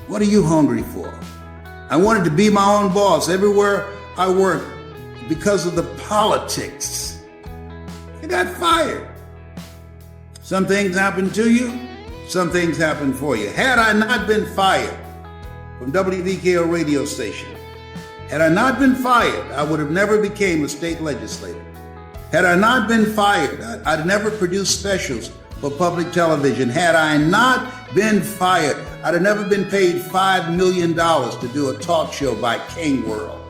What are you hungry for? I wanted to be my own boss everywhere I worked because of the politics. I got fired. Some things happen to you, some things happen for you. Had I not been fired from WVKO radio station, had I not been fired, I would have never became a state legislator. Had I not been fired, I'd never produced specials for public television. Had I not been fired, I'd have never been paid $5 million to do a talk show by King World.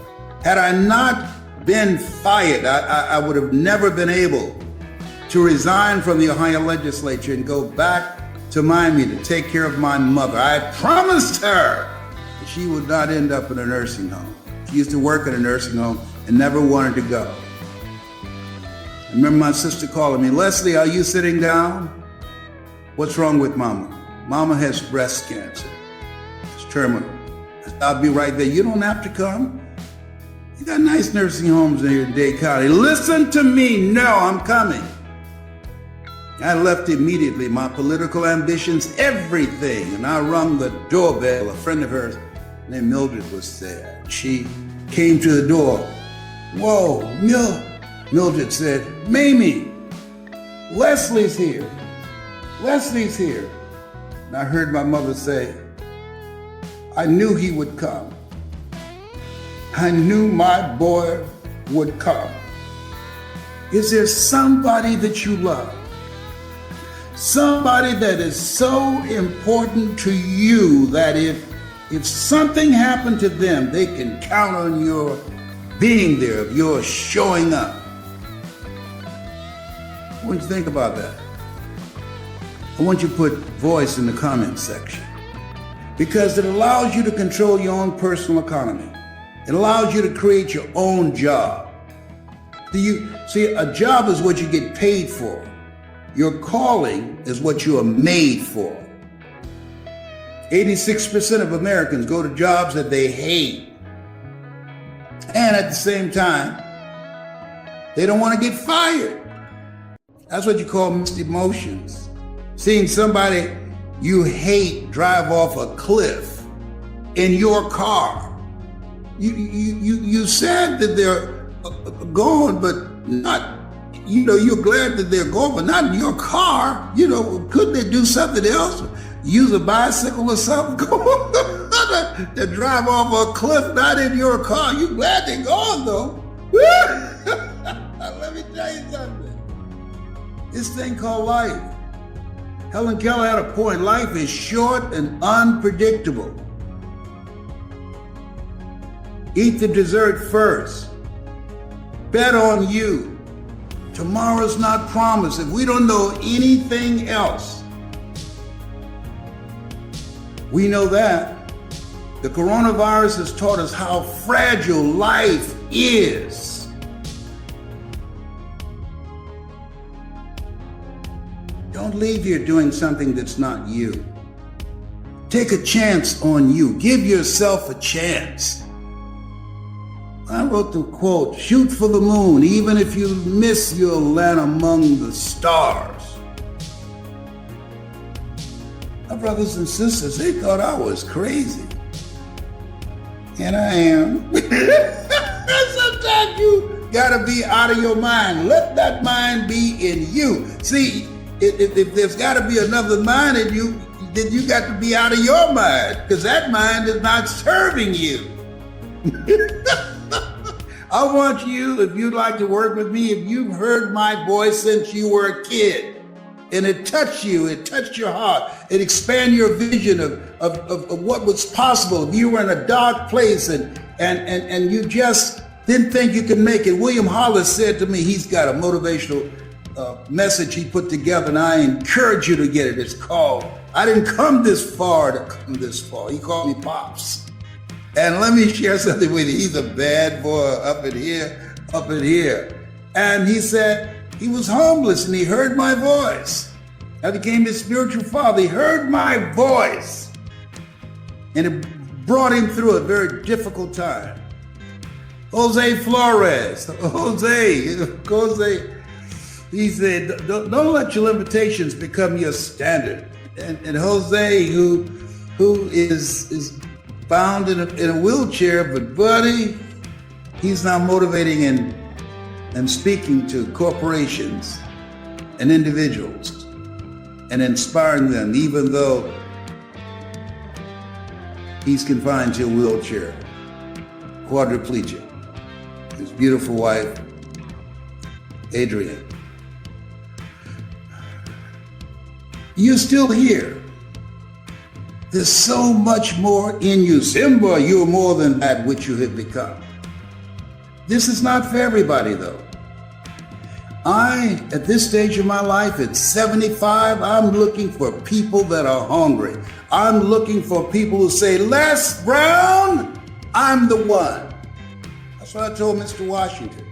Had I not been fired, I would have never been able to resign from the Ohio legislature and go back to Miami to take care of my mother. I had promised her that she would not end up in a nursing home. She used to work in a nursing home and never wanted to go. I remember my sister calling me, "Leslie, are you sitting down? What's wrong with Mama?" "Mama has breast cancer. It's terminal." I said, "I'll be right there." "You don't have to come. You got nice nursing homes in here in Dade County." "Listen to me. No, I'm coming." I left immediately, my political ambitions, everything. And I rung the doorbell. A friend of hers named Mildred was there. She came to the door. "Whoa, Mildred said, "Mamie, Leslie's here. Leslie's here." And I heard my mother say, "I knew he would come. I knew my boy would come." Is there somebody that you love? Somebody that is so important to you that if something happened to them, they can count on your being there, your showing up? I want you to think about that. I want you to put voice in the comment section because it allows you to control your own personal economy. It allows you to create your own job. See, a job is what you get paid for. Your calling is what you are made for. 86% of Americans go to jobs that they hate. And at the same time, they don't want to get fired. That's what you call mixed emotions. Seeing somebody you hate drive off a cliff in your car. You sad that they're gone, but not, you're glad that they're gone, but not in your car. Couldn't they do something else? Use a bicycle or something? To drive off a cliff, not in your car. You glad they're gone, though. Let me tell you something. This thing called life. Helen Keller had a point. Life is short and unpredictable. Eat the dessert first. Bet on you. Tomorrow's not promised. If we don't know anything else, we know that the coronavirus has taught us how fragile life is. Don't leave here doing something that's not you. Take a chance on you. Give yourself a chance. I wrote the quote, "Shoot for the moon. Even if you miss, you'll land among the stars." My brothers and sisters, they thought I was crazy. And I am. Sometimes you gotta be out of your mind. Let that mind be in you. See, if there's gotta be another mind in you, then you got to be out of your mind, because that mind is not serving you. I want you, if you'd like to work with me, if you've heard my voice since you were a kid, and it touched you, it touched your heart, it expanded your vision of what was possible. If you were in a dark place and you just didn't think you could make it. William Hollis said to me, he's got a motivational message he put together, and I encourage you to get it. It's called, "I didn't come this far to come this far." He called me Pops. And let me share something with you. He's a bad boy up in here. And he said he was homeless and he heard my voice. I became his spiritual father. He heard my voice. And it brought him through a very difficult time. Jose Flores, he said, don't let your limitations become your standard. And Jose, who who is bound in a wheelchair, but buddy, he's now motivating and speaking to corporations and individuals and inspiring them, even though he's confined to a wheelchair, quadriplegic. His beautiful wife, Adrian. You're still here. There's so much more in you. Simba, you're more than that which you have become. This is not for everybody, though. At this stage of my life, at 75, I'm looking for people that are hungry. I'm looking for people who say, Les Brown, I'm the one. That's what I told Mr. Washington.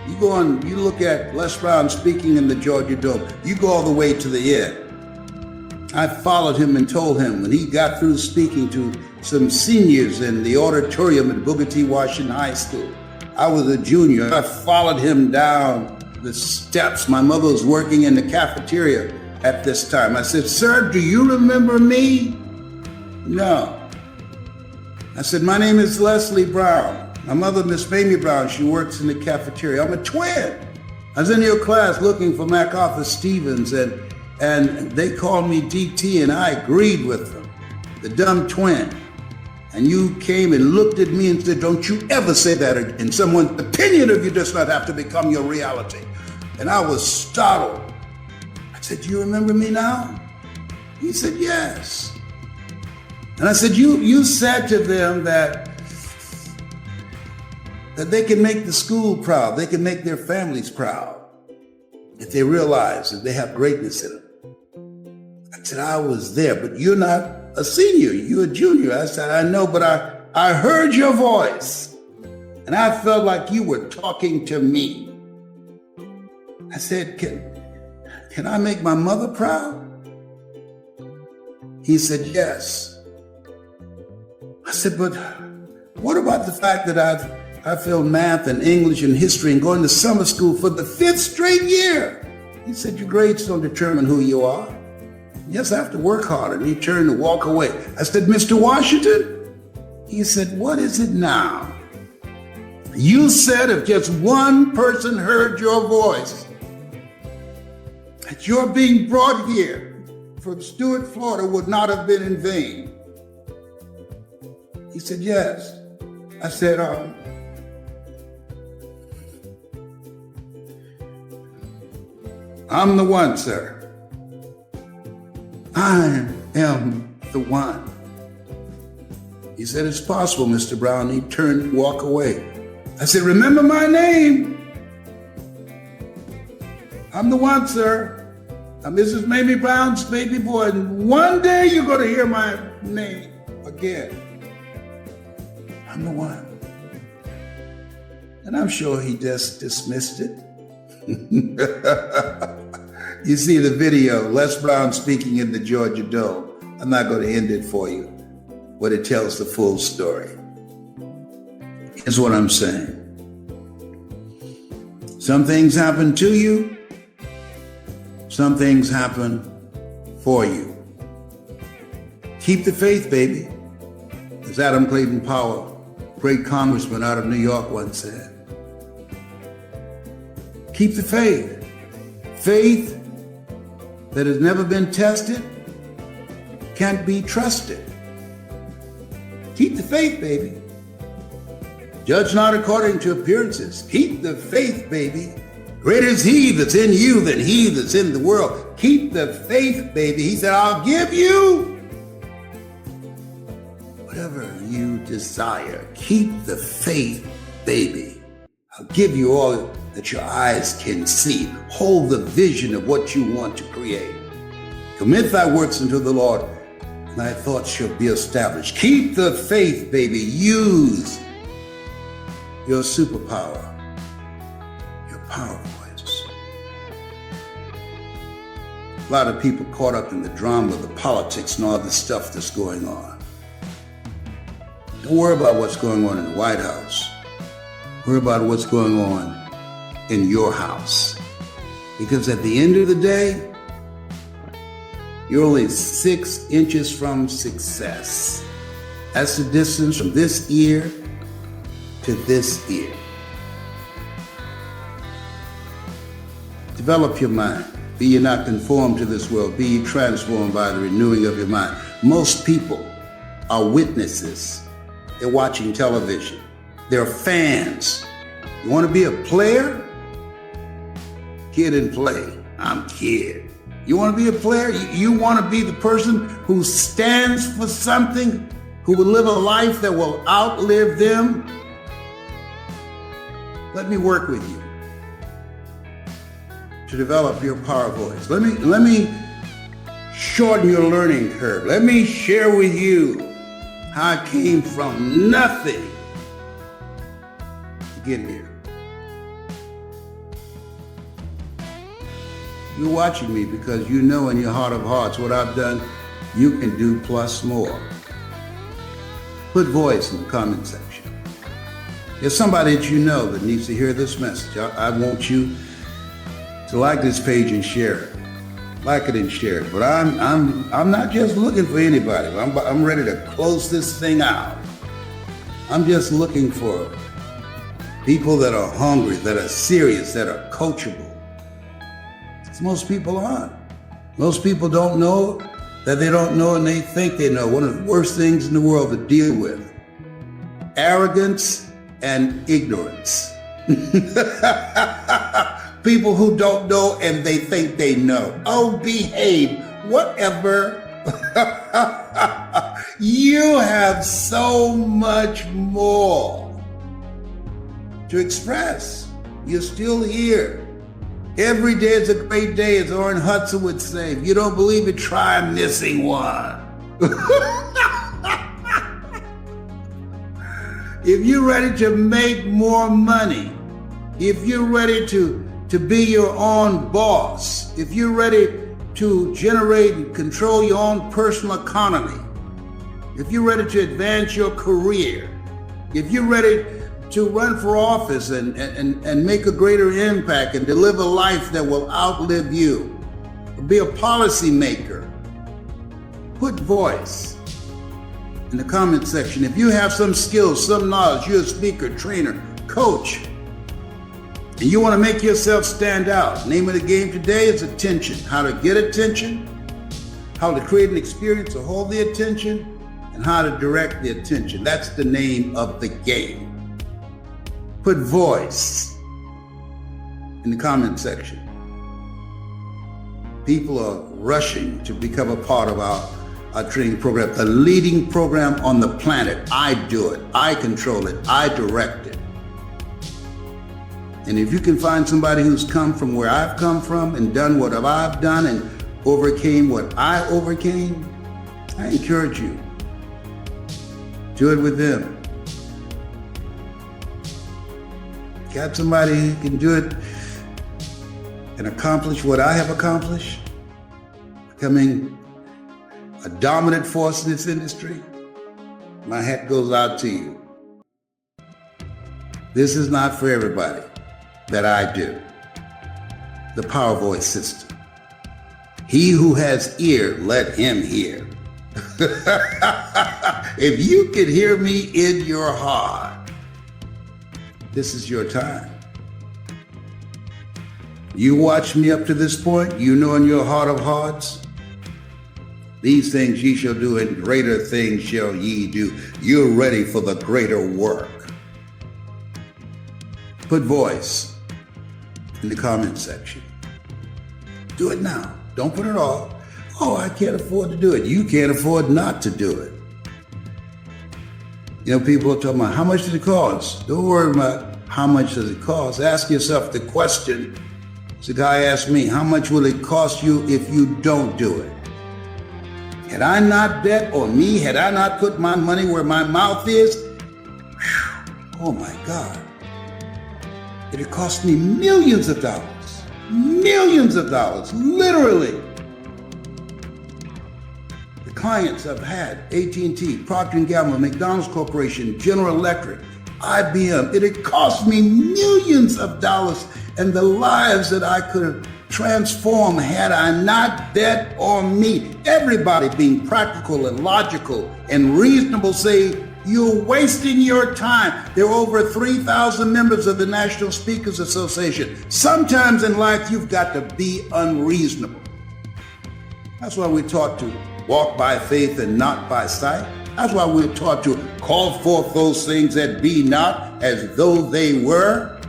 You go on, you look at Les Brown speaking in the Georgia Dome. You go all the way to the end. I followed him and told him when he got through speaking to some seniors in the auditorium at Booker T. Washington High School. I was a junior. I followed him down the steps. My mother was working in the cafeteria at this time. I said, "Sir, do you remember me?" "No." I said, "My name is Leslie Brown. My mother, Miss Mamie Brown, she works in the cafeteria. I'm a twin. I was in your class looking for MacArthur Stevens, and they called me DT, and I agreed with them, the dumb twin. And you came and looked at me and said, 'Don't you ever say that again. Someone's opinion of you does not have to become your reality.'" And I was startled. I said, "Do you remember me now?" He said, "Yes." And I said, you said to them that they can make the school proud, they can make their families proud if they realize that they have greatness in them. I said, "I was there, but you're not a senior, you're a junior." I said, "I know, but I heard your voice, and I felt like you were talking to me." I said, can I make my mother proud?" He said, "Yes." I said, "But what about the fact that I failed math and English and history and going to summer school for the 5th straight year?" He said, "Your grades don't determine who you are. You just have to work harder." And he turned to walk away. I said, "Mr. Washington?" He said, "What is it now? You said if just one person heard your voice, that your being brought here from Stuart, Florida would not have been in vain." He said, "Yes." I said, "I'm the one, sir. I am the one." He said, "It's possible, Mr. Brown." He turned and walked away. I said, "Remember my name. I'm the one, sir. I'm Mrs. Mamie Brown's baby boy. And one day you're going to hear my name again. I'm the one." And I'm sure he just dismissed it. You see the video, Les Brown speaking in the Georgia Dome. I'm not going to end it for you, but it tells the full story. Here's what I'm saying. Some things happen to you. Some things happen for you. Keep the faith, baby. As Adam Clayton Powell, great congressman out of New York, once said. Keep the faith. Faith that has never been tested can't be trusted. Keep the faith, baby. Judge not according to appearances. Keep the faith, baby. Greater is he that's in you than he that's in the world. Keep the faith, baby. He said, "I'll give you whatever you desire." Keep the faith, baby. I'll give you all that your eyes can see. Hold the vision of what you want to create. Commit thy works unto the Lord, and thy thoughts shall be established. Keep the faith, baby. Use your superpower, your power voice. A lot of people caught up in the drama of the politics and all the stuff that's going on. Don't worry about what's going on in the White House. Worry about what's going on in your house. Because at the end of the day, You're only 6 inches from success. That's the distance from this ear to this ear. Develop your mind. Be ye not conformed to this world. Be ye transformed by the renewing of your mind. Most people are witnesses. They're watching television. They're fans. You want to be a player? Kid and play. I'm kid. You want to be a player? You want to be the person who stands for something, who will live a life that will outlive them? Let me work with you to develop your power voice. Let me shorten your learning curve. Let me share with you how I came from nothing to get here. You're watching me because you know in your heart of hearts what I've done, you can do plus more. Put voice in the comment section. There's somebody that you know that needs to hear this message. I want you to like this page and share it. Like it and share it. But I'm not just looking for anybody. I'm ready to close this thing out. I'm just looking for people that are hungry, that are serious, that are coachable. Most people aren't. Most people don't know that they don't know and they think they know. One of the worst things in the world to deal with. Arrogance and ignorance. People who don't know and they think they know. Oh, behave. Whatever. You have so much more to express. You're still here. Every day is a great day, as Orrin Hudson would say. If you don't believe it, try missing one. If you're ready to make more money, if you're ready to be your own boss, if you're ready to generate and control your own personal economy, if you're ready to advance your career, if you're ready to run for office and make a greater impact and deliver a life that will outlive you, be a policy maker, put voice in the comment section. If you have some skills, some knowledge, you're a speaker, trainer, coach, and you want to make yourself stand out. Name of the game today is attention. How to get attention, how to create an experience to hold the attention, and how to direct the attention. That's the name of the game. Put voice in the comment section. People are rushing to become a part of our training program, the leading program on the planet. I do it. I control it. I direct it. And if you can find somebody who's come from where I've come from and done what I've done and overcame what I overcame, I encourage you. Do it with them. Got somebody who can do it and accomplish what I have accomplished, becoming a dominant force in this industry? My hat goes out to you. This is not for everybody that I do. The Power Voice system. He who has ear, let him hear. If you can hear me in your heart, this is your time. You watch me up to this point, you know in your heart of hearts, these things ye shall do and greater things shall ye do. You're ready for the greater work. Put voice in the comment section. Do it now. Don't put it off. Oh, I can't afford to do it. You can't afford not to do it. You know, people are talking about how much does it cost? Don't worry about how much does it cost. Ask yourself the question. The guy asked me, how much will it cost you if you don't do it? Had I not bet on me, had I not put my money where my mouth is, oh my God, it cost me millions of dollars, literally. Clients I've had, AT&T, Procter & Gamble, McDonald's Corporation, General Electric, IBM. It had cost me millions of dollars and the lives that I could have transformed had I not bet on me. Everybody being practical and logical and reasonable say, you're wasting your time. There are over 3,000 members of the National Speakers Association. Sometimes in life, you've got to be unreasonable. That's why we're taught to walk by faith and not by sight. That's why we're taught to call forth those things that be not as though they were.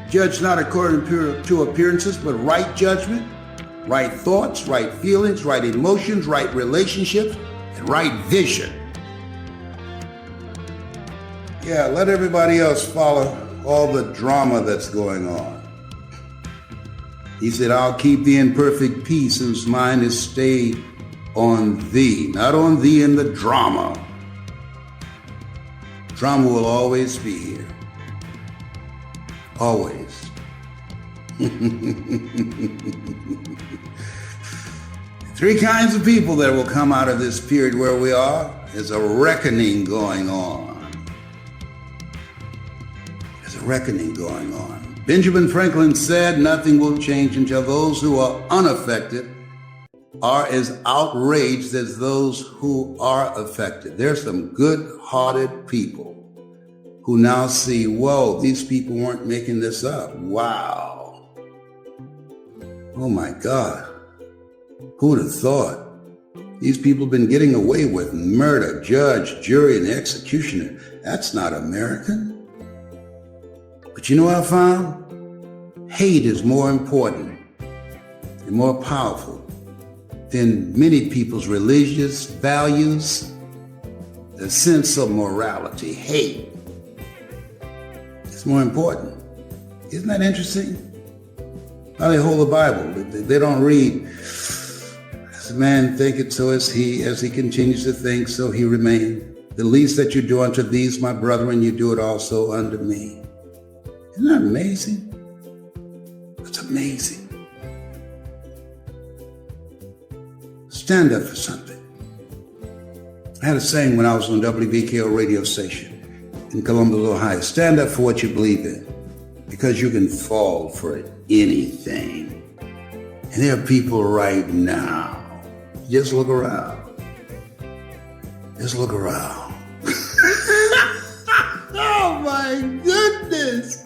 Judge not according to appearances, but right judgment, right thoughts, right feelings, right emotions, right relationships, and right vision. Yeah, let everybody else follow all the drama that's going on. He said, I'll keep thee in perfect peace whose mind is stayed on thee, not on thee in the drama. Drama will always be here. Always. Three kinds of people that will come out of this period where we are. There's a reckoning going on. There's a reckoning going on. Benjamin Franklin said, nothing will change until those who are unaffected are as outraged as those who are affected. There's some good-hearted people who now see, whoa, these people weren't making this up. Wow. Oh my God. Who would have thought? These people have been getting away with murder, judge, jury, and executioner. That's not American. But you know what I found? Hate is more important and more powerful than many people's religious values, the sense of morality. Hate is more important. Isn't that interesting? How they hold the Bible. They don't read, as a man thinketh, so is he. As he continues to think, so he remain. The least that you do unto these, my brethren, you do it also unto me. Isn't that amazing? That's amazing. Stand up for something. I had a saying when I was on WBKO radio station in Columbus, Ohio. Stand up for what you believe in, because you can fall for anything. And there are people right now. Just look around. Just look around. Oh my goodness.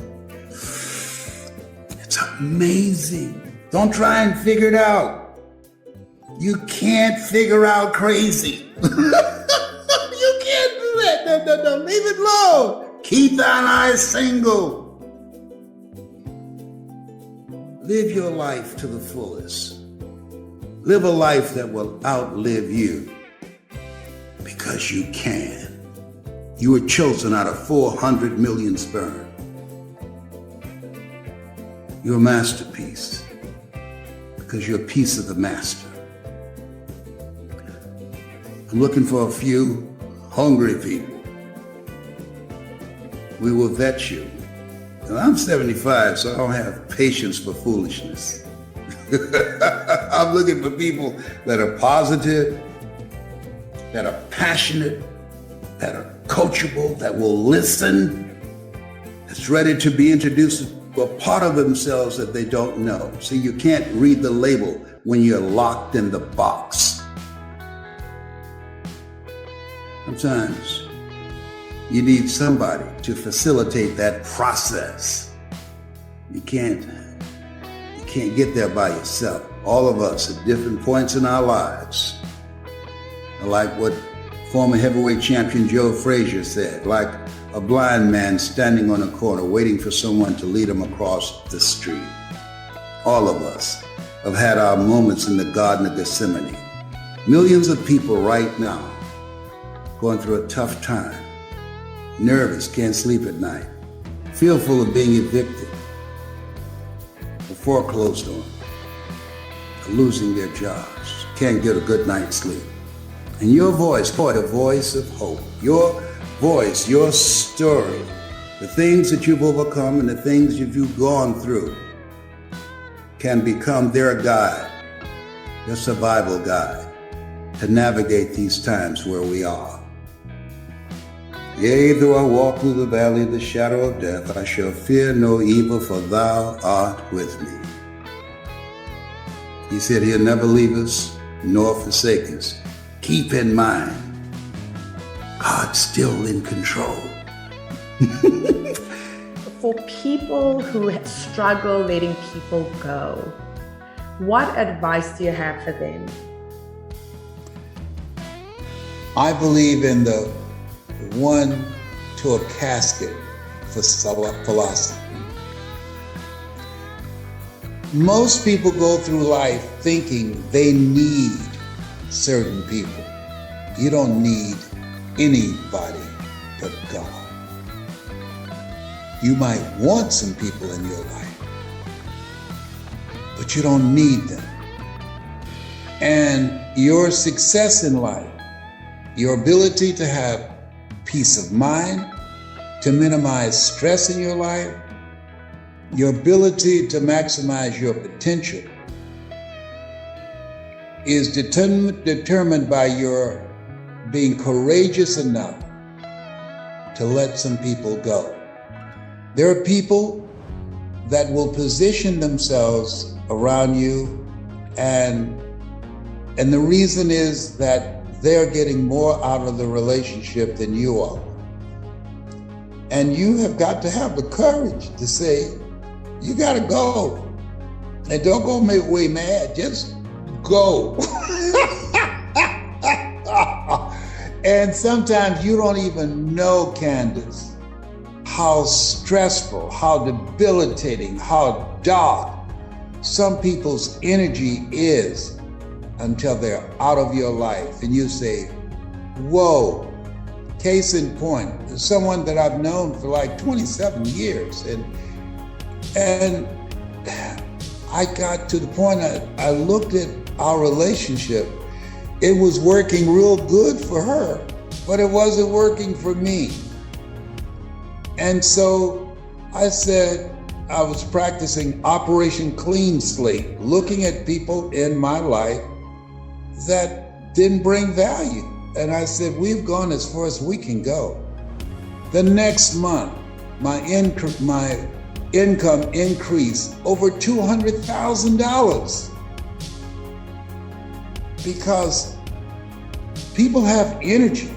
It's amazing. Don't try and figure it out. You can't figure out crazy. You can't do that. No. Leave it alone. Keep thine eyes single. Live your life to the fullest. Live a life that will outlive you, because you can. You were chosen out of 400 million sperm. You're a masterpiece because you're a piece of the master. I'm looking for a few hungry people. We will vet you. And I'm 75, so I don't have patience for foolishness. I'm looking for people that are positive, that are passionate, that are coachable, that will listen, that's ready to be introduced to a part of themselves that they don't know. See, you can't read the label when you're locked in the box. Sometimes you need somebody to facilitate that process. You can't get there by yourself. All of us at different points in our lives are like what former heavyweight champion Joe Frazier said, like a blind man standing on a corner waiting for someone to lead him across the street. All of us have had our moments in the Garden of Gethsemane. Millions of people right now going through a tough time, nervous, can't sleep at night, fearful of being evicted, or foreclosed on, or losing their jobs, can't get a good night's sleep. And your voice, the voice of hope, your voice, your story, the things that you've overcome and the things that you've gone through can become their guide, their survival guide to navigate these times where we are. Yea, though I walk through the valley of the shadow of death, I shall fear no evil, for thou art with me. He said he'll never leave us nor forsake us. Keep in mind, God's still in control. For people who struggle letting people go, what advice do you have for them? I believe in the one to a casket for philosophy. Most people go through life thinking they need certain people. You don't need anybody but God. You might want some people in your life, but you don't need them. And your success in life, your ability to have peace of mind, to minimize stress in your life, your ability to maximize your potential is determined by your being courageous enough to let some people go. There are people that will position themselves around you, and the reason is that they're getting more out of the relationship than you are. And you have got to have the courage to say, you gotta go. And don't go away mad, just go. And sometimes you don't even know, Candace, how stressful, how debilitating, how dark some people's energy is until they're out of your life. And you say, whoa. Case in point, someone that I've known for like 27 years. And I got to the point, I looked at our relationship. It was working real good for her, but it wasn't working for me. And so I said, I was practicing Operation Clean Slate, looking at people in my life that didn't bring value. And I said, we've gone as far as we can go. The next month, my income increased over $200,000 because people have energy,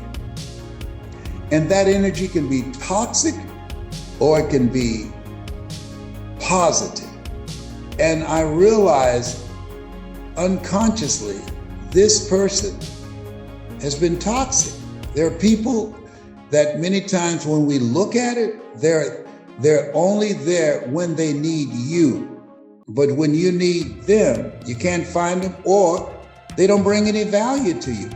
and that energy can be toxic or it can be positive. And I realized unconsciously, this person has been toxic. There are people that many times when we look at it, they're only there when they need you. But when you need them, you can't find them, or they don't bring any value to you.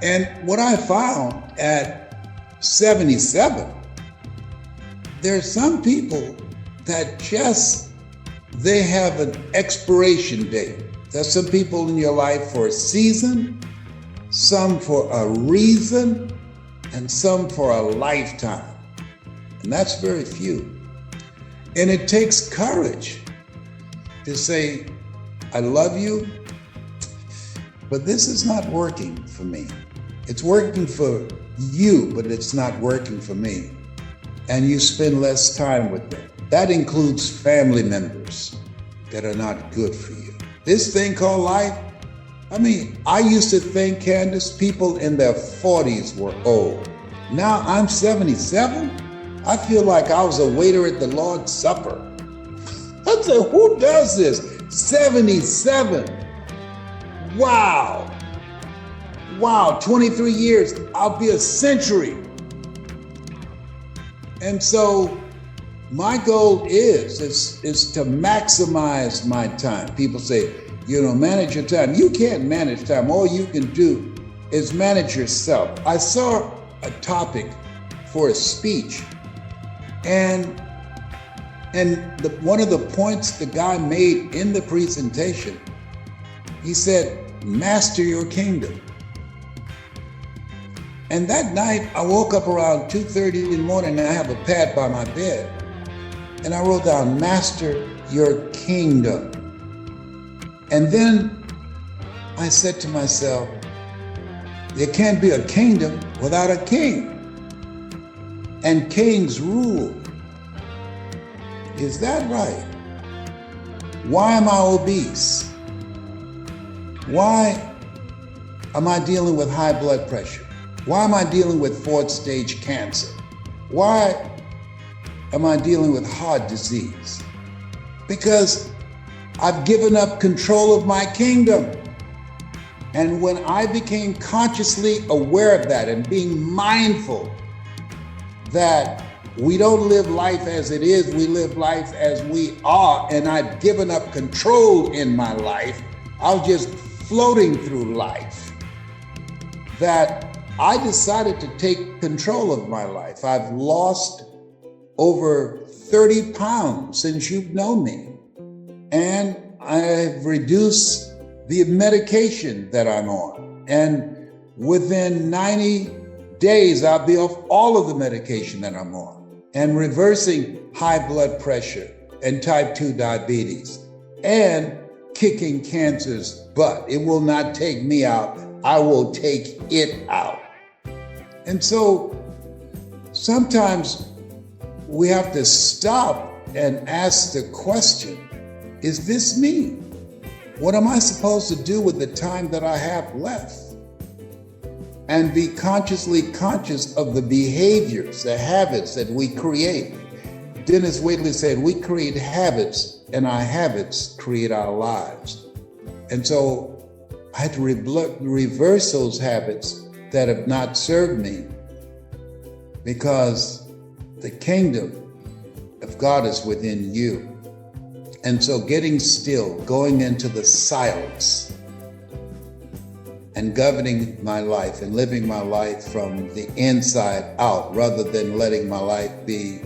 And what I found at 77, there are some people that they have an expiration date. There's some people in your life for a season, some for a reason, and some for a lifetime. And that's very few. And it takes courage to say, I love you, but this is not working for me. It's working for you, but it's not working for me. And you spend less time with them. That includes family members that are not good for you. This thing called life, I used to think, Candace, people in their 40s were old. Now I'm 77. I feel like I was a waiter at the Lord's Supper. I said, who does this? 77. Wow. 23 years, I'll be a century. And so my goal is to maximize my time. People say, manage your time. You can't manage time. All you can do is manage yourself. I saw a topic for a speech, and one of the points the guy made in the presentation, he said, master your kingdom. And that night, I woke up around 2:30 in the morning, and I have a pad by my bed. And I wrote down, master your kingdom. And then I said to myself, there can't be a kingdom without a king. and kings rule. Is that right? Why am I obese? Why am I dealing with high blood pressure? Why am I dealing with fourth stage cancer? Why am I dealing with heart disease? Because I've given up control of my kingdom. And when I became consciously aware of that and being mindful that we don't live life as it is, we live life as we are, and I've given up control in my life, I was just floating through life, that I decided to take control of my life. I've lost over 30 pounds since you've known me, and I've reduced the medication that I'm on. And within 90 days, I'll be off all of the medication that I'm on and reversing high blood pressure and type 2 diabetes and kicking cancer's butt. It will not take me out. I will take it out. And so sometimes we have to stop and ask the question, is this me? What am I supposed to do with the time that I have left? And be consciously conscious of the behaviors, the habits that we create. Dennis Waitley said, we create habits and our habits create our lives. And so I had to reverse those habits that have not served me, because the kingdom of God is within you. And so getting still, going into the silence, and governing my life and living my life from the inside out, rather than letting my life be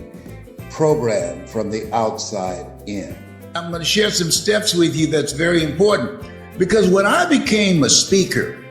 programmed from the outside in. I'm going to share some steps with you that's very important, because when I became a speaker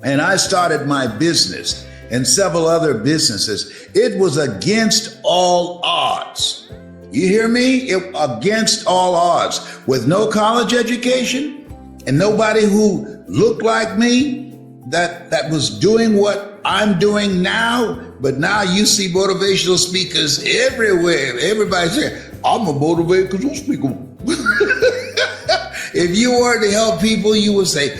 and I started my business and several other businesses, it was against all odds. You hear me? Against all odds. With no college education and nobody who looked like me that was doing what I'm doing now. But now you see motivational speakers everywhere. Everybody's saying, I'm a motivational speaker. If you were to help people, you would say,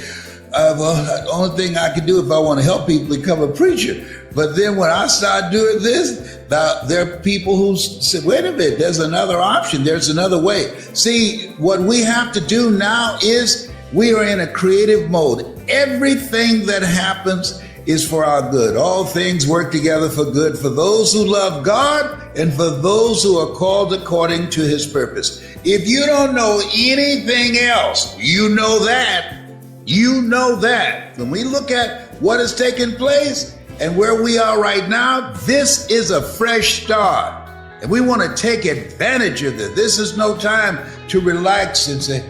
well, the only thing I can do if I want to help people is become a preacher. But then when I start doing this, there are people who say, wait a minute, there's another option. There's another way. See, what we have to do now is we are in a creative mode. Everything that happens is for our good. All things work together for good for those who love God and for those who are called according to his purpose. If you don't know anything else, you know that. You know that. When we look at what has taken place and where we are right now, this is a fresh start. And we want to take advantage of this. This is no time to relax and say,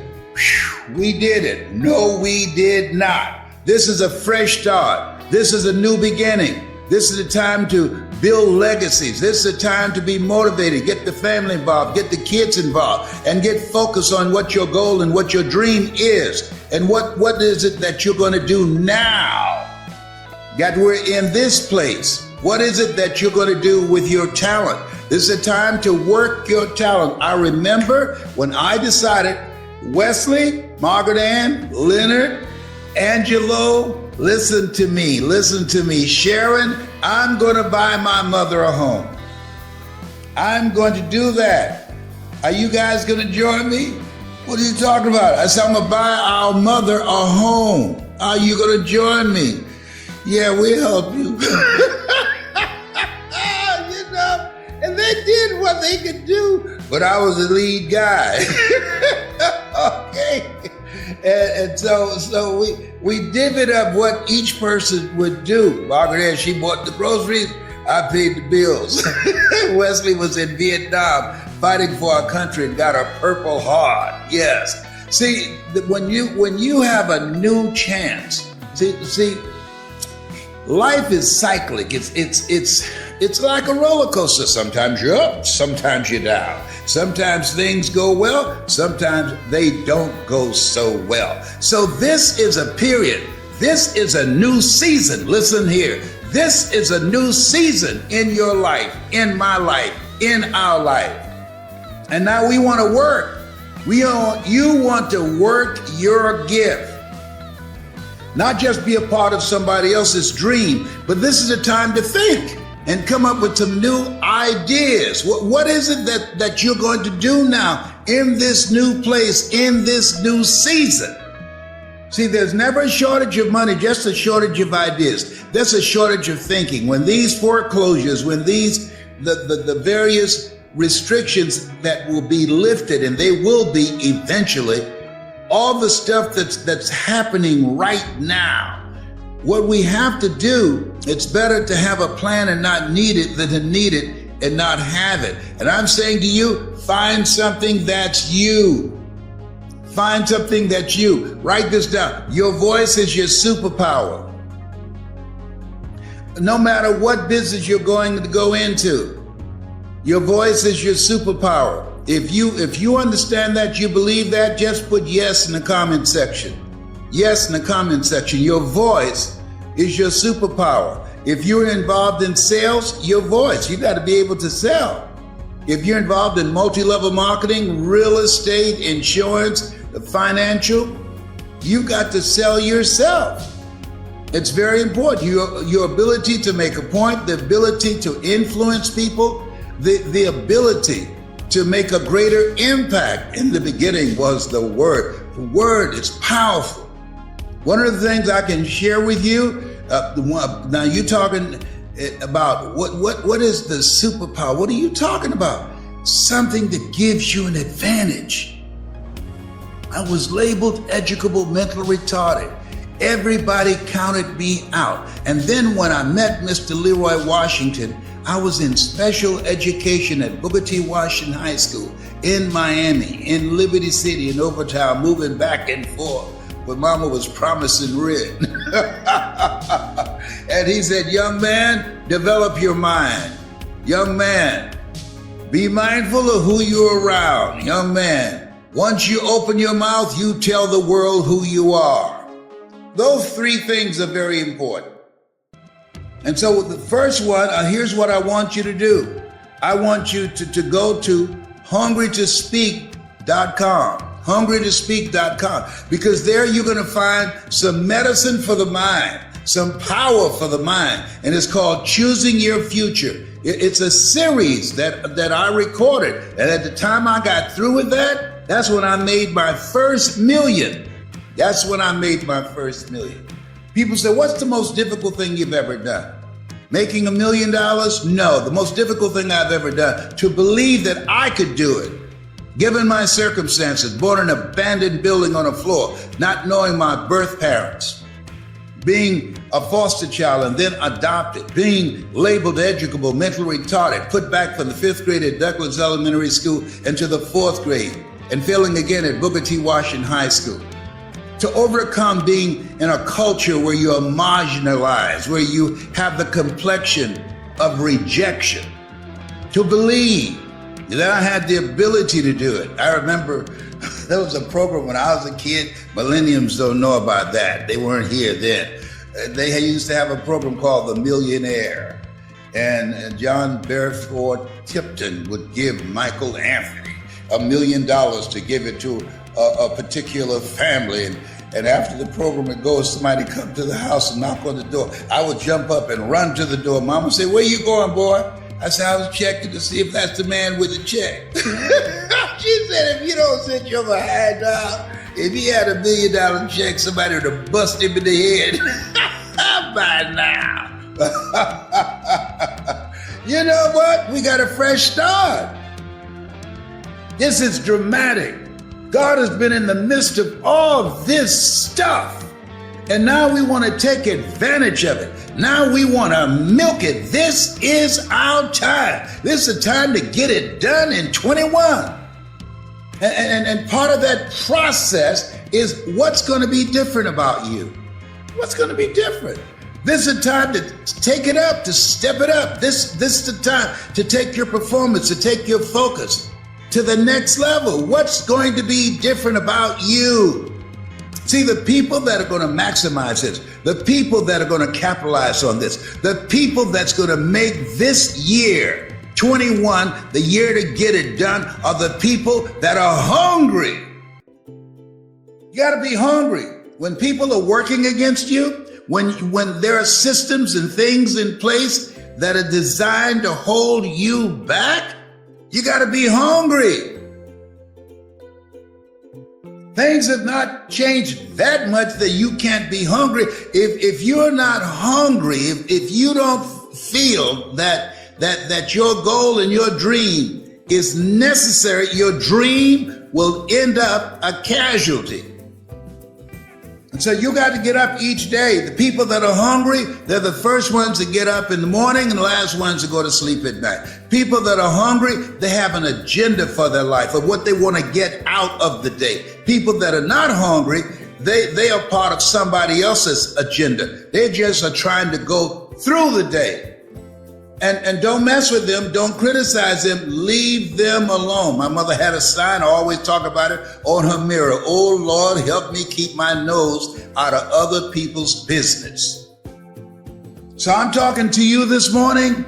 we did it. No, we did not. This is a fresh start. This is a new beginning. This is the time to build legacies. This is the time to be motivated. Get the family involved, get the kids involved, and get focused on what your goal and what your dream is. And what is it that you're going to do now that we're in this place? What is it that you're going to do with your talent? This is a time to work your talent. I remember when I decided, Wesley, Margaret Ann, Leonard, Angelo, listen to me. Sharon, I'm going to buy my mother a home. I'm going to do that. Are you guys going to join me? What are you talking about? I said, I'm going to buy our mother a home. Are you going to join me? Yeah, we'll help you. You know, and they did what they could do, but I was the lead guy. Okay. And so we divvied up what each person would do. Margaret, she bought the groceries, I paid the bills. Wesley was in Vietnam fighting for our country and got a Purple Heart. Yes. See, when you have a new chance, see, life is cyclic. It's like a roller coaster. Sometimes you're up, sometimes you're down. Sometimes things go well, sometimes they don't go so well. So this is a period. This is a new season. Listen here. This is a new season in your life, in my life, in our life. And now we want to work. You want to work your gift. Not just be a part of somebody else's dream, but this is a time to think and come up with some new ideas. What is it that you're going to do now in this new place, in this new season? See, there's never a shortage of money, just a shortage of ideas. There's a shortage of thinking. When these foreclosures, when the various restrictions that will be lifted, and they will be eventually, all the stuff that's happening right now, what we have to do, it's better to have a plan and not need it than to need it and not have it. And I'm saying to you, find something that's you. Find something that's you. Write this down. Your voice is your superpower. No matter what business you're going to go into, your voice is your superpower. If you understand that, you believe that, just put yes in the comment section. Yes in the comment section. Your voice is your superpower. If you're involved in sales, your voice, you got to be able to sell. If you're involved in multi-level marketing, real estate, insurance, financial, you got to sell yourself. It's very important. Your ability to make a point, the ability to influence people, the ability to make a greater impact. In the beginning was the Word. The Word is powerful. One of the things I can share with you, now you're talking about what is the superpower? What are you talking about? Something that gives you an advantage. I was labeled educable, mentally retarded. Everybody counted me out. And then when I met Mr. Leroy Washington, I was in special education at Booker T. Washington High School in Miami, in Liberty City, in Overtown, moving back and forth. But Mama was promising red. And he said, young man, develop your mind. Young man, be mindful of who you're around. Young man, once you open your mouth, you tell the world who you are. Those three things are very important. And so the first one, here's what I want you to do. I want you to go to hungrytospeak.com. hungrytospeak.com, because there you're going to find some medicine for the mind, some power for the mind, and it's called Choosing Your Future. It's a series that I recorded, and at the time I got through with that, that's when I made my first million. That's when I made my first million. People say, what's the most difficult thing you've ever done? Making $1 million? No, the most difficult thing I've ever done, to believe that I could do it. Given my circumstances, born in an abandoned building on a floor, not knowing my birth parents, being a foster child and then adopted, being labeled educable, mentally retarded, put back from the 5th grade at Douglas Elementary School into the 4th grade, and failing again at Booker T. Washington High School. To overcome being in a culture where you are marginalized, where you have the complexion of rejection. To believe that I had the ability to do it. I remember there was a program when I was a kid. Millenniums don't know about that. They weren't here then. They used to have a program called The Millionaire. And John Beresford Tipton would give Michael Anthony $1 million to give it to a particular family. And after the program would go, somebody come to the house and knock on the door. I would jump up and run to the door. Mama would say, where you going, boy? I said, I was checking to see if that's the man with the check. She said, if you don't sit your behind down, if he had $1 million check, somebody would have busted him in the head by now. You know what? We got a fresh start. This is dramatic. God has been in the midst of all this stuff. And now we want to take advantage of it. Now we want to milk it. This is our time. This is the time to get it done in 21. And part of that process is what's going to be different about you. What's going to be different? This is the time to take it up, to step it up. This is the time to take your performance, to take your focus to the next level. What's going to be different about you? See, the people that are going to maximize this, the people that are going to capitalize on this, the people that's going to make this year, 21, the year to get it done, are the people that are hungry. You got to be hungry. When people are working against you, when there are systems and things in place that are designed to hold you back, you got to be hungry. Things have not changed that much that you can't be hungry. If you're not hungry, if you don't feel that your goal and your dream is necessary, your dream will end up a casualty. And so you got to get up each day. The people that are hungry, they're the first ones to get up in the morning and the last ones to go to sleep at night. People that are hungry, they have an agenda for their life, of what they want to get out of the day. People that are not hungry, they are part of somebody else's agenda. They just are trying to go through the day. And don't mess with them. Don't criticize them. Leave them alone. My mother had a sign, I always talk about it, on her mirror. Oh, Lord, help me keep my nose out of other people's business. So I'm talking to you this morning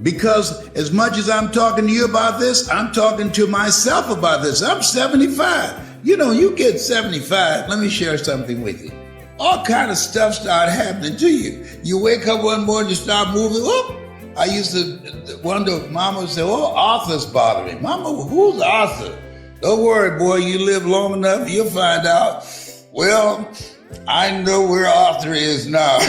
because as much as I'm talking to you about this, I'm talking to myself about this. I'm 75. You know, you get 75. Let me share something with you. All kind of stuff start happening to you. You wake up one morning, you start moving. Whoop. I used to wonder, Mama would say, oh, Arthur's bothering me. Mama, who's Arthur? Don't worry, boy, you live long enough, you'll find out. Well, I know where Arthur is now.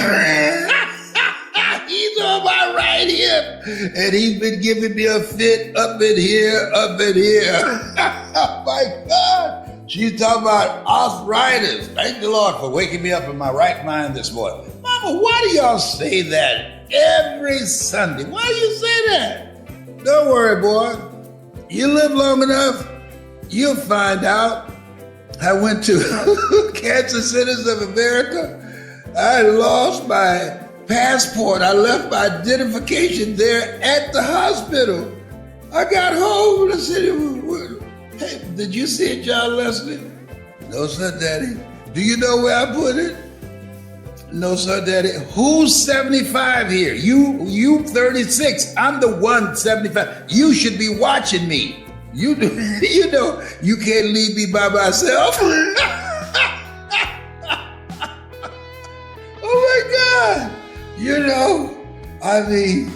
He's on my right hip, and he's been giving me a fit up in here, up in here. Oh, my God. She's talking about arthritis. Thank the Lord for waking me up in my right mind this morning. Mama, why do y'all say that every Sunday? Why do you say that? Don't worry, boy. You live long enough, you'll find out. I went to Cancer Centers of America. I lost my passport. I left my identification there at the hospital. I got home and I said, hey, did you see it, John Leslie? No, sir, Daddy. Do you know where I put it? No, sir, Daddy. Who's 75 here? You 36. I'm the one 75. You should be watching me. You know, you can't leave me by myself. Oh my God. You know, I mean,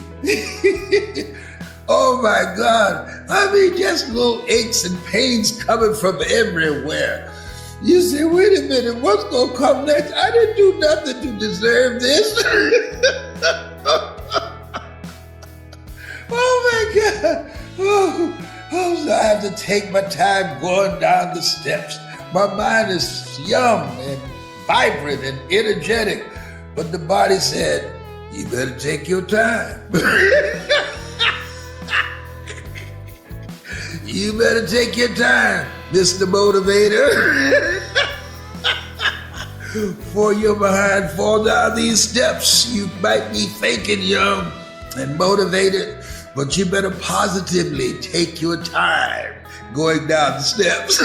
oh my God. I mean, just little aches and pains coming from everywhere. You say, wait a minute, what's going to come next? I didn't do nothing to deserve this. Oh my God. Oh, so I have to take my time going down the steps. My mind is young and vibrant and energetic, but the body said, you better take your time. You better take your time, Mr. Motivator. Before you're behind, fall down these steps. You might be faking young and motivated, but you better positively take your time going down the steps.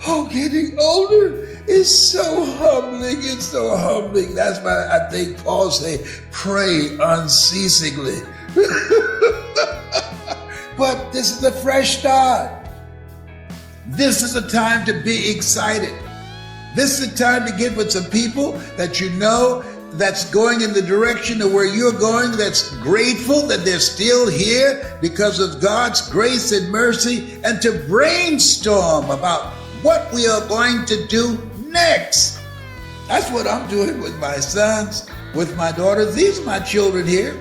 Oh, getting older is so humbling. It's so humbling. That's why I think Paul say, pray unceasingly. But this is a fresh start. This is a time to be excited. This is a time to get with some people that you know that's going in the direction of where you're going, that's grateful that they're still here because of God's grace and mercy, and to brainstorm about what we are going to do next. That's what I'm doing with my sons, with my daughters. These are my children here.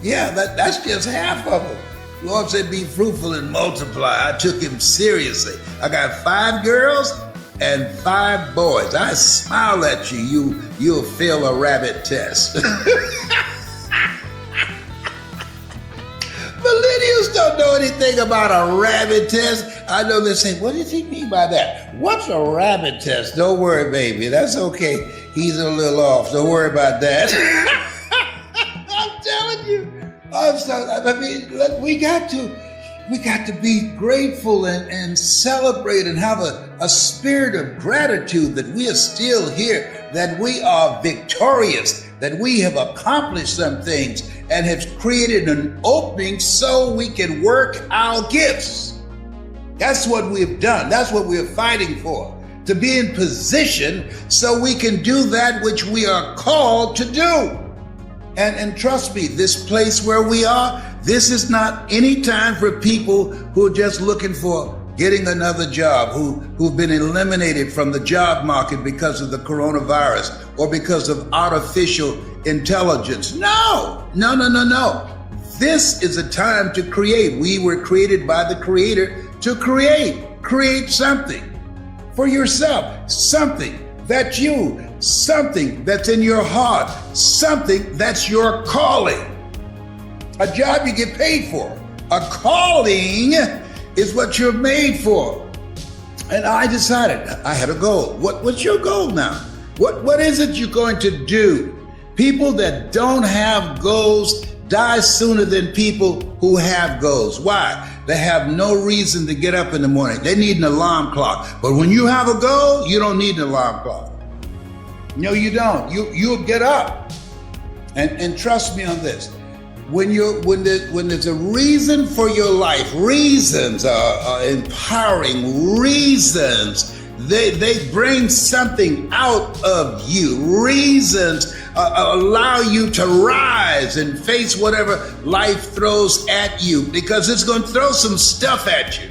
Yeah, that's just half of them. Lord said, be fruitful and multiply. I took him seriously. I got 5 girls and 5 boys. I smile at you, you'll fail a rabbit test. Millennials don't know anything about a rabbit test. I know they say, what does he mean by that? What's a rabbit test? Don't worry, baby. That's okay. He's a little off. Don't worry about that. I'm telling you. We got to We got to be grateful and celebrate and have a spirit of gratitude that we are still here, that we are victorious, that we have accomplished some things and have created an opening so we can work our gifts. That's what we've done. That's what we're fighting for, to be in position so we can do that which we are called to do. And trust me, this place where we are, this is not any time for people who are just looking for getting another job, who've been eliminated from the job market because of the coronavirus or because of artificial intelligence. No. This is a time to create. We were created by the Creator to create something for yourself, something that's you, something that's in your heart, something that's your calling. A job you get paid for. A calling is what you're made for. And I decided, I had a goal. What's your goal now? What is it you're going to do? People that don't have goals die sooner than people who have goals. Why? They have no reason to get up in the morning. They need an alarm clock. But when you have a goal, you don't need an alarm clock. No, you don't. You'll get up. And trust me on this. When there's a reason for your life, reasons are empowering reasons. They bring something out of you. Reasons allow you to rise and face whatever life throws at you, because it's going to throw some stuff at you.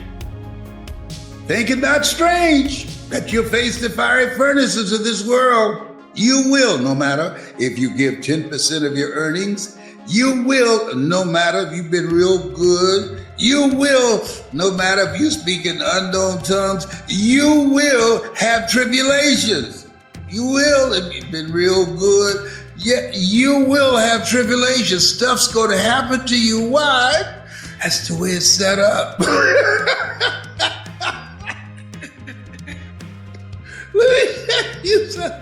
Think it not strange that you'll face the fiery furnaces of this world. You will, no matter if you give 10% of your earnings. You will, no matter if you've been real good. You will, no matter if you speak in unknown tongues. You will have tribulations. You will, if you've been real good. Yeah, you will have tribulations. Stuff's going to happen to you. Why? That's the way it's set up. Let me tell you something.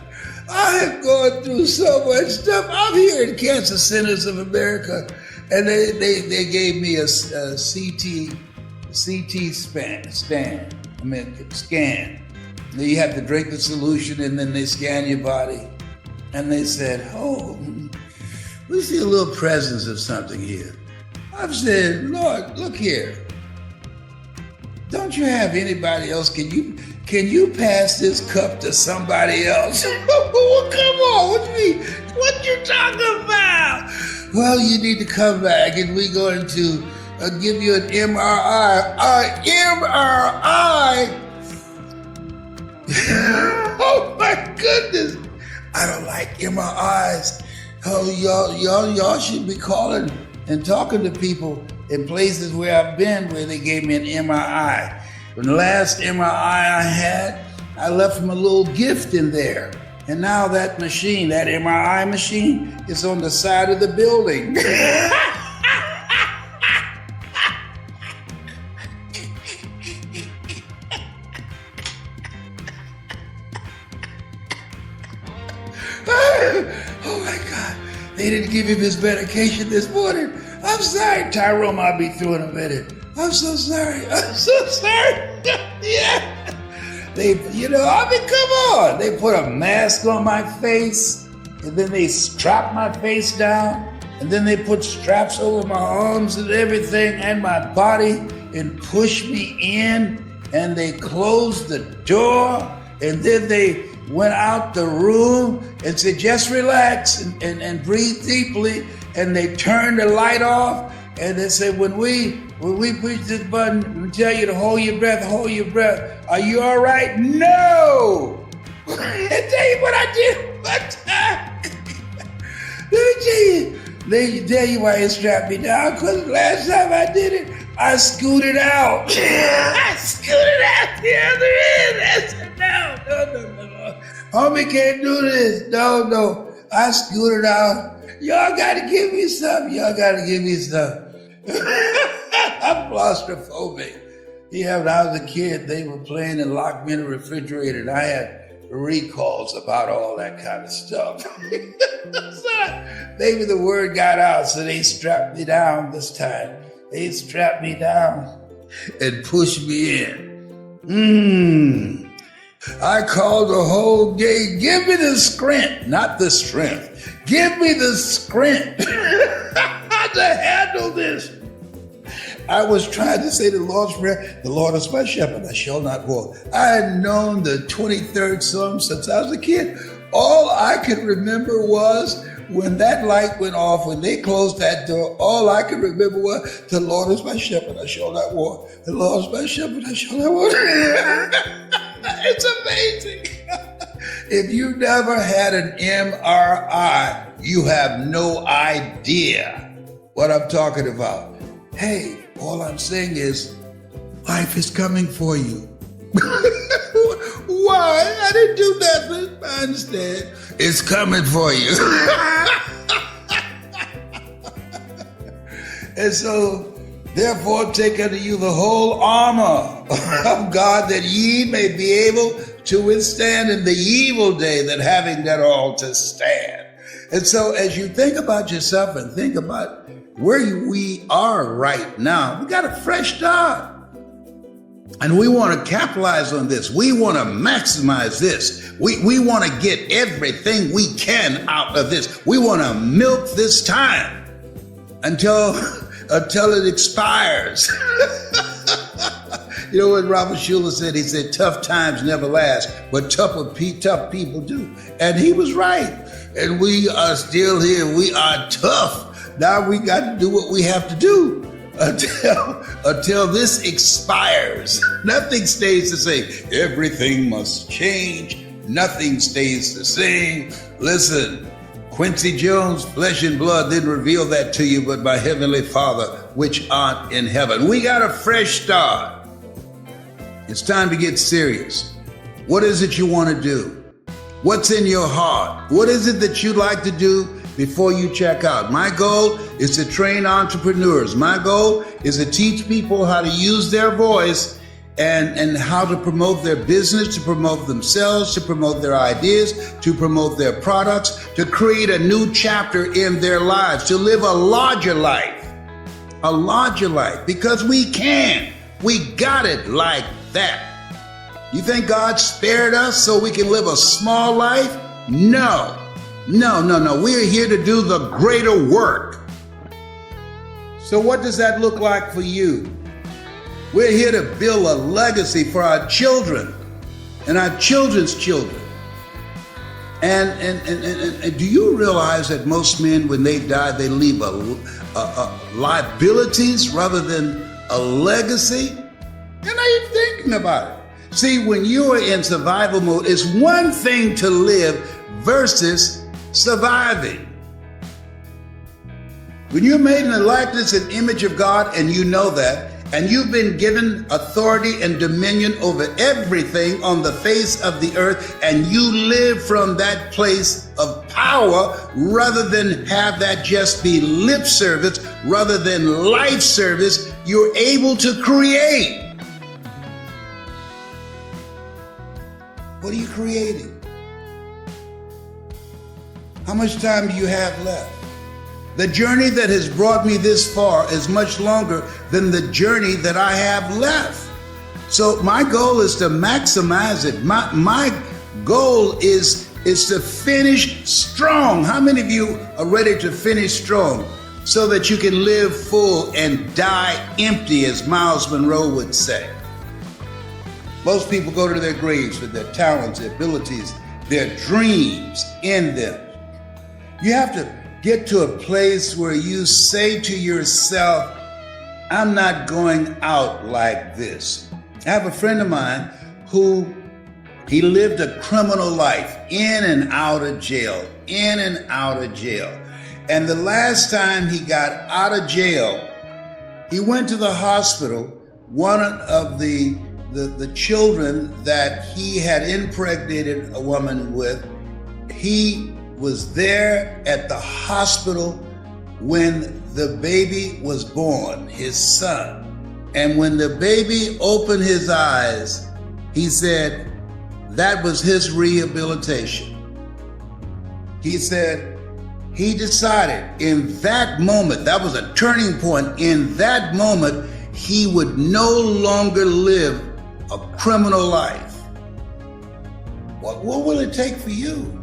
I have gone through so much stuff. I'm here in Cancer Centers of America, and they gave me a CT scan. Then you have to drink the solution, and then they scan your body. And they said, oh, we see a little presence of something here. I've said, Lord, look here. Don't you have anybody else? Can you pass this cup to somebody else? Come on, what do you mean? What you talking about? Well, you need to come back, and we're going to give you an MRI. MRI? Oh my goodness! I don't like MRIs. Oh, y'all should be calling and talking to people in places where I've been where they gave me an MRI. From the last MRI I had, I left them a little gift in there. And now that machine, that MRI machine, is on the side of the building. Oh my God, they didn't give him his medication this morning. I'm sorry, Tyrone, I'll be through in a minute. I'm so sorry. Yeah. Come on. They put a mask on my face, and then they strap my face down, and then they put straps over my arms and everything and my body and push me in, and they closed the door, and then they went out the room and said, just relax and breathe deeply. And they turned the light off, and they said, when we push this button, we tell you to hold your breath. Are you all right? No! I tell you what I did one time. Let me tell you why it strapped me down, because last time I did it, I scooted out. I scooted out the other end. I said, no. Homie can't do this. No. I scooted out. Y'all gotta give me some. I'm claustrophobic. Yeah, when I was a kid, they were playing and locked me in the refrigerator, and I had recalls about all that kind of stuff. So maybe the word got out, so they strapped me down this time. They strapped me down. and push me in. I called the whole game. Give me the strength, not the strength. Give me the strength to handle this. I was trying to say the Lord's Prayer, the Lord is my shepherd, I shall not want. I had known the 23rd Psalm since I was a kid. All I could remember was when that light went off, when they closed that door, all I could remember was, the Lord is my shepherd, I shall not want. The Lord is my shepherd, I shall not want. It's amazing. If you never had an MRI, you have no idea what I'm talking about. Hey, all I'm saying is, life is coming for you. Why? I didn't do nothing. I understand. It's coming for you. And so, therefore, take unto you the whole armor of God, that ye may be able to withstand in the evil day, that having done all to stand. And so, as you think about yourself and think about where we are right now, we got a fresh start. And we want to capitalize on this. We want to maximize this. We want to get everything we can out of this. We want to milk this time until it expires. You know what Robert Schuller said? He said, tough times never last, but tough people do. And he was right. And we are still here. We are tough. Now we got to do what we have to do until this expires. Nothing stays the same. Everything must change. Nothing stays the same. Listen, Quincy Jones, flesh and blood didn't reveal that to you, but my heavenly Father, which art in heaven. We got a fresh start. It's time to get serious. What is it you want to do? What's in your heart? What is it that you'd like to do before you check out? My goal is to train entrepreneurs. My goal is to teach people how to use their voice and how to promote their business, to promote themselves, to promote their ideas, to promote their products, to create a new chapter in their lives, to live a larger life, because we can. We got it like that. You think God spared us so we can live a small life? No. We're here to do the greater work. So what does that look like for you? We're here to build a legacy for our children and our children's children. And do you realize that most men, when they die, they leave liabilities rather than a legacy? And are you thinking about it? See, when you are in survival mode, it's one thing to live versus surviving. When you're made in the likeness and image of God, and you know that, and you've been given authority and dominion over everything on the face of the earth, and you live from that place of power rather than have that just be lip service, rather than life service, you're able to create. What are you creating? How much time do you have left? The journey that has brought me this far is much longer than the journey that I have left. So my goal is to maximize it. My goal is to finish strong. How many of you are ready to finish strong so that you can live full and die empty, as Miles Monroe would say? Most people go to their graves with their talents, their abilities, their dreams in them. You have to get to a place where you say to yourself, I'm not going out like this. I have a friend of mine who he lived a criminal life, in and out of jail, in and out of jail. And the last time he got out of jail, he went to the hospital. One of the children that he had impregnated a woman with, he was there at the hospital when the baby was born, his son. And when the baby opened his eyes, he said that was his rehabilitation. He said he decided in that moment, that was a turning point. In that moment, he would no longer live a criminal life. What will it take for you?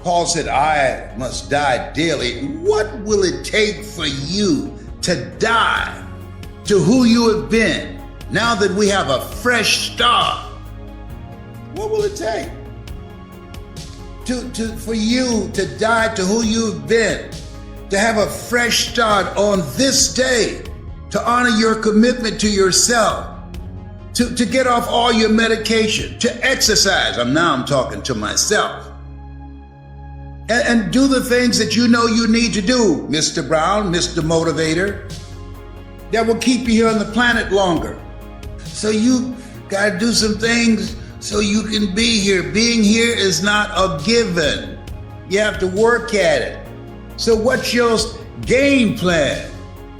Paul said, I must die daily. What will it take for you to die to who you have been now that we have a fresh start? What will it take for you to die to who you've been, to have a fresh start on this day, to honor your commitment to yourself, to get off all your medication, to exercise? I'm talking to myself. And do the things that you know you need to do, Mr. Brown, Mr. Motivator, that will keep you here on the planet longer. So you got to do some things so you can be here. Being here is not a given. You have to work at it. So what's your game plan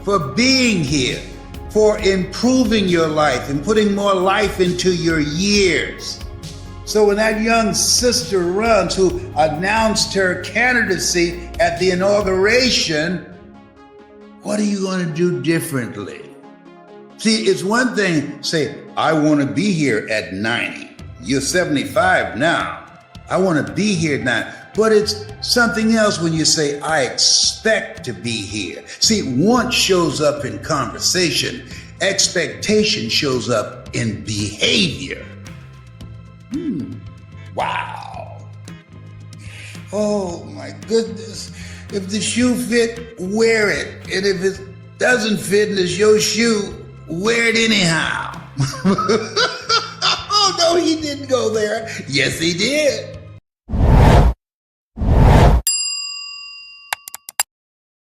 for being here, for improving your life and putting more life into your years? So when that young sister runs who announced her candidacy at the inauguration, what are you going to do differently? See, it's one thing to say, I want to be here at 90. You're 75 now. I want to be here now. But it's something else when you say, I expect to be here. See, want shows up in conversation. Expectation shows up in behavior. Wow. Oh my goodness. If the shoe fit, wear it. And if it doesn't fit and it's your shoe, wear it anyhow. Oh no, he didn't go there. Yes, he did.